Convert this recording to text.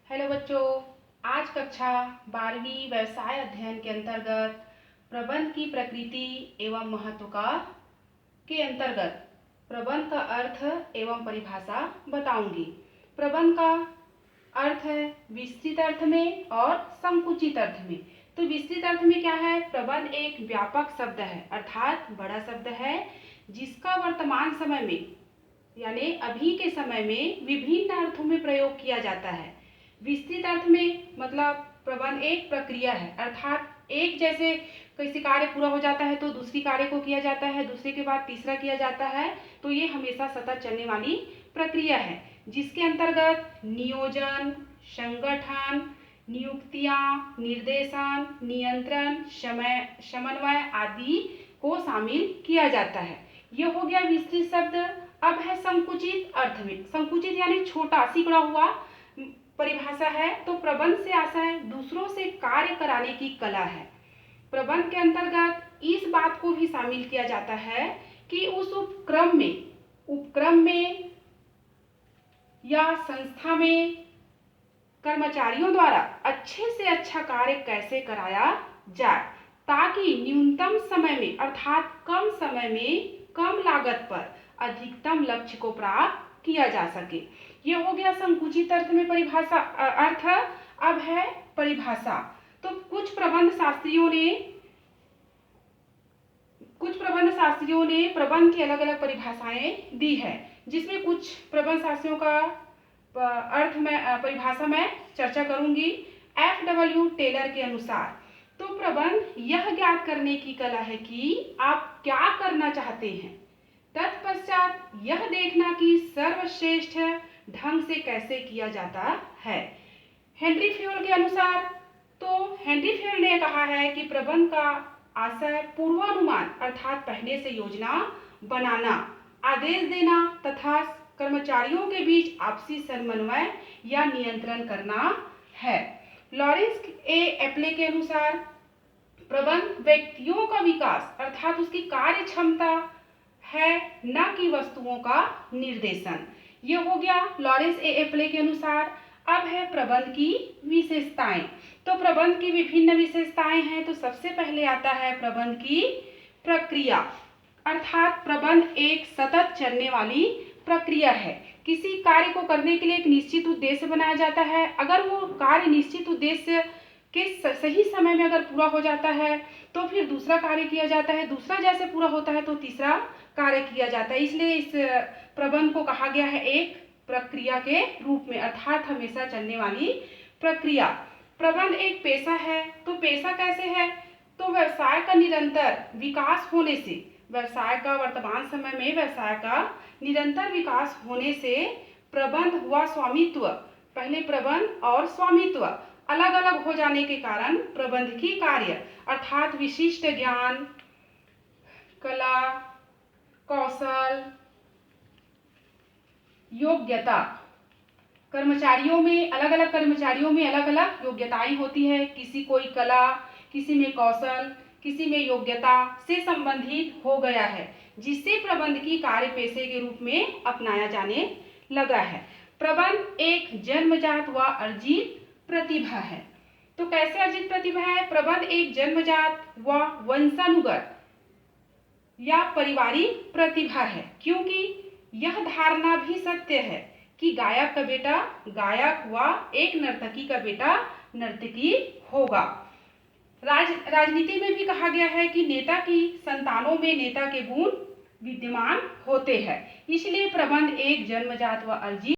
Hello बच्चों, आज कक्षा 12वीं व्यवसाय अध्ययन के अंतर्गत प्रबंध की प्रकृति एवं महत्व के अंतर्गत प्रबंध का अर्थ एवं परिभाषा बताऊंगी। प्रबंध का अर्थ है विस्तृत अर्थ में और संकुचित अर्थ में। तो विस्तृत अर्थ में क्या है? प्रबंध एक व्यापक शब्द है, अर्थात बड़ा शब्द है, जिसका वर्तमान समय में यानी अभी के समय में विभिन्न अर्थों में प्रयोग किया जाता है। विस्तृत अर्थ में मतलब प्रबंध एक प्रक्रिया है, अर्थात एक जैसे किसी कार्य पूरा हो जाता है तो दूसरी कार्य को किया जाता है, दूसरे के बाद तीसरा किया जाता है। तो ये हमेशा सतत चलने वाली प्रक्रिया है, जिसके अंतर्गत नियोजन, संगठन, नियुक्तियां, निर्देशन, नियंत्रण, समन्वय आदि को शामिल किया जाता है। यह हो गया विस्तृत शब्द। अब है संकुचित अर्थ में। संकुचित यानी छोटा, सिकुड़ा हुआ परिभाषा है। तो प्रबंध से आशय दूसरों से कार्य कराने की कला है। प्रबंध के अंतर्गत इस बात को भी शामिल किया जाता है कि उस उपक्रम में या संस्था में कर्मचारियों द्वारा अच्छे से अच्छा कार्य कैसे कराया जाए, ताकि न्यूनतम समय में अर्थात कम समय में कम लागत पर अधिकतम लक्ष्य को प्राप्त किया जा सके। यह हो गया संकुचित अर्थ में परिभाषा अर्थ। अब है परिभाषा। तो कुछ प्रबंध शास्त्रियों ने प्रबंध की अलग अलग परिभाषाएं दी है, जिसमें कुछ प्रबंध शास्त्रियों का अर्थ में परिभाषा में चर्चा करूंगी। FW टेलर के अनुसार तो प्रबंध यह ज्ञात करने की कला है कि आप क्या करना चाहते हैं, तत्पश्चात यह देखना कि सर्वश्रेष्ठ ढंग से कैसे किया जाता है। हेनरी फ्यूल के अनुसार तो हेनरी फ्यूल ने कहा है कि प्रबंध का आशय पूर्वानुमान अर्थात पहले से योजना बनाना, आदेश देना तथा कर्मचारियों के बीच आपसी समन्वय या नियंत्रण करना है। लॉरेंस ए एप्ले के अनुसार प्रबंध व्यक्तियों का विकास अर्थात उसकी कार्य क्षमता है, न कि वस्तुओं का निर्देशन। यह हो गया लॉरेंस ए एप्ले के अनुसार। अब है प्रबंध की विशेषताएं। तो प्रबंध की विभिन्न विशेषताएं हैं। तो सबसे पहले आता है प्रबंध की प्रक्रिया, अर्थात प्रबंध एक सतत चलने वाली प्रक्रिया है। किसी कार्य को करने के लिए एक निश्चित उद्देश्य बनाया जाता है। अगर वो कार्य निश्चित उद्देश्य के सही समय में अगर पूरा हो जाता है तो फिर दूसरा कार्य किया जाता है, दूसरा जैसे पूरा होता है तो तीसरा कार्य किया जाता है। इसलिए इस प्रबंध को कहा गया है एक प्रक्रिया के रूप में, अर्थात हमेशा चलने वाली प्रक्रिया। प्रबंध एक पेशा है। तो पेशा कैसे है? तो व्यवसाय का निरंतर विकास होने से, व्यवसाय का वर्तमान समय में व्यवसाय का निरंतर विकास होने से प्रबंध हुआ स्वामित्व, पहले प्रबंध और स्वामित्व अलग अलग हो जाने के कारण प्रबंध की कार्य अर्थात विशिष्ट ज्ञान, कला, कौशल, योग्यता, कर्मचारियों में अलग अलग योग्यताएं होती है। किसी कोई कला, किसी में कौशल, किसी में योग्यता से संबंधित हो गया है, जिससे प्रबंध की कार्य पेशे के रूप में अपनाया जाने लगा है। प्रबंध एक जन्मजात व अर्जित प्रतिभा है। तो कैसे अर्जित प्रतिभा है? प्रबंध एक जन्मजात व वंशानुगत या पारिवारिक प्रतिभा है, क्योंकि यह धारणा भी सत्य है कि गायक का बेटा गायक व एक नर्तकी का बेटा नर्तकी होगा। राजनीति में भी कहा गया है कि नेता की संतानों में नेता के गुण विद्यमान होते हैं। इसलिए प्रबंध एक जन्मजात व अर्जित